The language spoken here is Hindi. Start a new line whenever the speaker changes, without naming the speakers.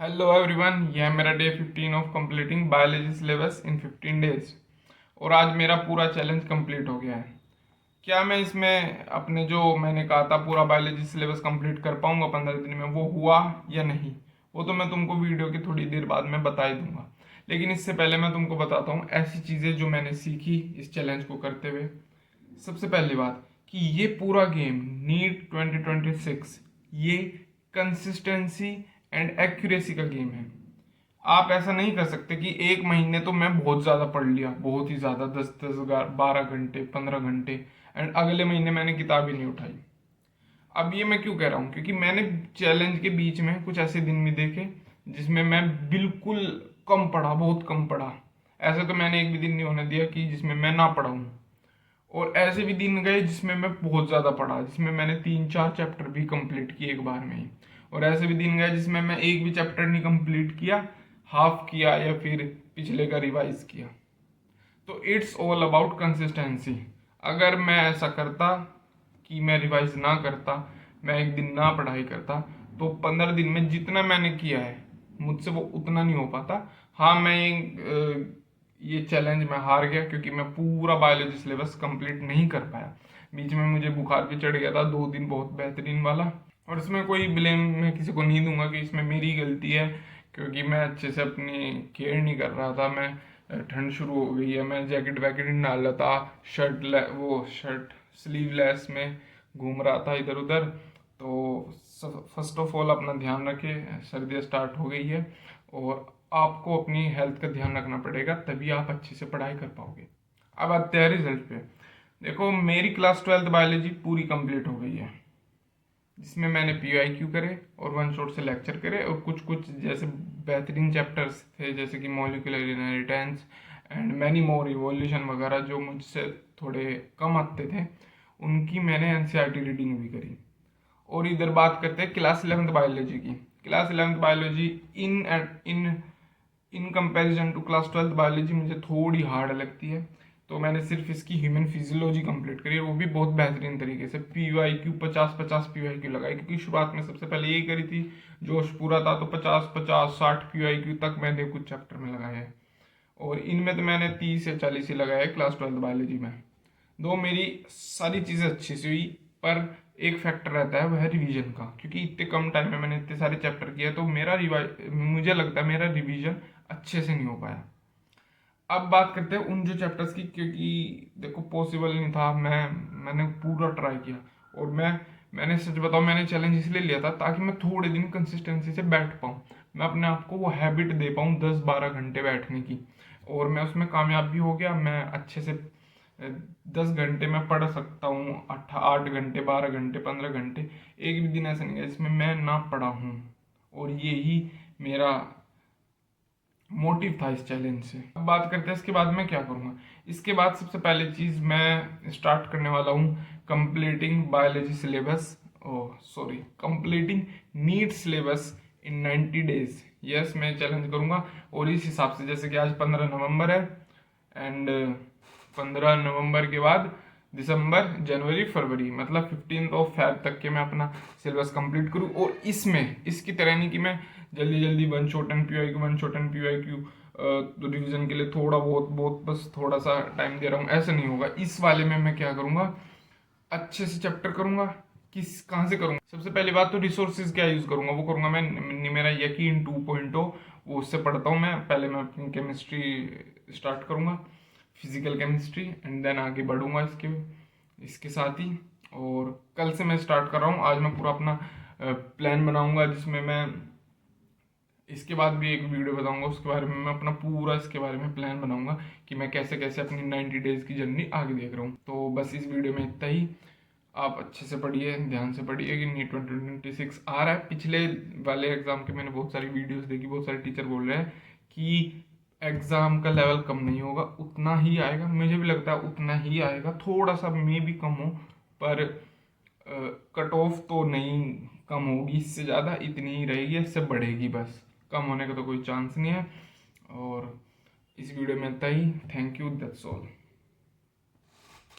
हेलो एवरीवन, यह है मेरा day 15 of completing biology syllabus in 15 days. और आज मेरा पूरा चैलेंज कंप्लीट हो गया है। क्या मैं इसमें अपने जो मैंने कहा था पूरा बायोलॉजी सिलेबस कंप्लीट कर पाऊंगा 15 दिन में, वो हुआ या नहीं, वो तो मैं तुमको वीडियो की थोड़ी देर बाद में बता ही दूंगा। लेकिन इससे पहले मैं तुमको बताता हूँ ऐसी चीज़ें जो मैंने सीखी इस चैलेंज को करते हुए। सबसे पहली बात कि ये पूरा गेम नीट 2026 ये कंसिस्टेंसी एंड एक्यूरेसी का गेम है। आप ऐसा नहीं कर सकते कि एक महीने तो मैं बहुत ज़्यादा पढ़ लिया, बहुत ही ज़्यादा, 10-10 12 घंटे 15 घंटे, एंड अगले महीने मैंने किताब ही नहीं उठाई। अब ये मैं क्यों कह रहा हूँ, क्योंकि मैंने चैलेंज के बीच में कुछ ऐसे दिन भी देखे जिसमें मैं बिल्कुल कम पढ़ा, बहुत कम पढ़ा। ऐसे तो मैंने एक भी दिन नहीं होने दिया कि जिसमें मैं ना पढ़ा हूँ। और ऐसे भी दिन गए जिसमें मैं बहुत ज़्यादा पढ़ा, जिसमें मैंने 3-4 चैप्टर भी कंप्लीट किए एक बार में ही। और ऐसे भी दिन गए जिसमें मैं एक भी चैप्टर नहीं कंप्लीट किया, हाफ किया या फिर पिछले का रिवाइज किया। तो इट्स ऑल अबाउट कंसिस्टेंसी। अगर मैं ऐसा करता कि मैं रिवाइज ना करता, मैं एक दिन ना पढ़ाई करता, तो 15 दिन में जितना मैंने किया है मुझसे वो उतना नहीं हो पाता। हाँ, मैं ये चैलेंज मैं हार गया क्योंकि मैं पूरा बायोलॉजी सिलेबस कंप्लीट नहीं कर पाया। बीच में मुझे बुखार भी चढ़ गया था 2 दिन, बहुत बेहतरीन वाला। और इसमें कोई ब्लेम मैं किसी को नहीं दूंगा कि इसमें मेरी गलती है, क्योंकि मैं अच्छे से अपनी केयर नहीं कर रहा था। मैं ठंड शुरू हो गई है, मैं जैकेट वैकेट नहीं डाल रहा था, वो शर्ट स्लीवलेस में घूम रहा था इधर उधर। तो फर्स्ट ऑफ ऑल अपना ध्यान रखें, सर्दियाँ स्टार्ट हो गई है और आपको अपनी हेल्थ का ध्यान रखना पड़ेगा, तभी आप अच्छे से पढ़ाई कर पाओगे। अब आते हैं रिजल्ट पे। देखो, मेरी क्लास 12th बायोलॉजी पूरी कंप्लीट हो गई है, जिसमें मैंने PYQ करे और वन शॉट से लेक्चर करे, और कुछ कुछ जैसे बेहतरीन चैप्टर्स थे जैसे कि molecular inheritance and many more, evolution वगैरह, जो मुझसे थोड़े कम आते थे, उनकी मैंने NCERT रीडिंग भी करी। और इधर बात करते हैं क्लास 11th बायोलॉजी की। Class 11th biology in in in comparison to class 12th biology मुझे थोड़ी हार्ड लगती है। तो मैंने सिर्फ इसकी ह्यूमन फिजियोलॉजी कंप्लीट करी, और वो भी बहुत बेहतरीन तरीके से। PYQ 50-50 PYQ लगाई, क्योंकि शुरुआत में सबसे पहले यही करी थी, जोश पूरा था तो 50-50 60 PYQ तक मैंने कुछ चैप्टर में लगाया है। और इनमें तो मैंने 30 या 40 ही लगाया है क्लास 12th बायोलॉजी में। दो मेरी सारी चीज़ें अच्छी से हुई, पर एक फैक्टर रहता है, वह है रिवीजन का, क्योंकि इतने कम टाइम में मैंने इतने सारे चैप्टर किए, तो मुझे लगता है मेरा रिवीजन अच्छे से नहीं हो पाया। अब बात करते हैं उन जो चैप्टर्स की, क्योंकि देखो पॉसिबल नहीं था, मैंने पूरा ट्राई किया। और मैंने सच बताऊं, मैंने चैलेंज इसलिए लिया था ताकि मैं थोड़े दिन कंसिस्टेंसी से बैठ पाऊँ, मैं अपने आप को वो हैबिट दे पाऊँ 10-12 घंटे बैठने की। और मैं उसमें कामयाब भी हो गया। मैं अच्छे से 10 घंटे में पढ़ सकता हूँ, 8 घंटे 12 घंटे 15 घंटे। एक भी दिन ऐसा नहीं है जिसमें मैं ना पढ़ा हूँ। और ये ही मेरा मोटिव था इस चैलेंज से। अब बात करते हैं इसके बाद मैं क्या करूँगा। इसके बाद सबसे पहले चीज़ मैं स्टार्ट करने वाला हूँ completing biology syllabus, sorry, completing NEET syllabus in 90 days. Yes, मैं चैलेंज करूँगा। और इस हिसाब से, जैसे कि आज 15 नवंबर है, एंड 15 नवंबर के बाद दिसंबर जनवरी फरवरी, मतलब 15 तक के मैं अपना सिलेबस कंप्लीट करूँ। और इसमें इसकी तरह नहीं कि मैं जल्दी जल्दी one shot and PYQ, one shot and PYQ तो रिवीजन के लिए थोड़ा बहुत बहुत बस थोड़ा सा टाइम दे रहा हूँ, ऐसा नहीं होगा। इस वाले में मैं क्या करूँगा, अच्छे से चैप्टर करूँगा। किस कहाँ से करूँगा, सबसे पहली बात तो रिसोर्सेज क्या यूज़ करूँगा, वो करूँगा मैं मेरा यकीन 2.0, वो उससे पढ़ता हूँ मैं। पहले मैं अपनी केमिस्ट्री स्टार्ट करूँगा, फिजिकल केमिस्ट्री, एंड देन आगे बढ़ूँगा इसके इसके साथ ही। और कल से मैं स्टार्ट कर रहा हूँ, आज मैं पूरा अपना प्लान बनाऊँगा, जिसमें मैं इसके बाद भी एक वीडियो बताऊंगा उसके बारे में। मैं अपना पूरा इसके बारे में प्लान बनाऊंगा कि मैं कैसे कैसे अपनी 90 डेज की जर्नी आगे देख रहा हूँ। तो बस इस वीडियो में इतना ही। आप अच्छे से पढ़िए, ध्यान से पढ़िए कि नीट 2026 आ रहा है। पिछले वाले एग्जाम के मैंने बहुत सारी वीडियोस देखी, बहुत सारे टीचर बोल रहे हैं कि एग्जाम का लेवल कम नहीं होगा, उतना ही आएगा। मुझे भी लगता है उतना ही आएगा, थोड़ा सा मे भी कम हो, पर कट ऑफ तो नहीं कम होगी इससे ज़्यादा, इतनी ही रहेगी, इससे बढ़ेगी बस, कम होने का तो कोई चांस नहीं है। और इस वीडियो में इतना ही। Thank you, that's all.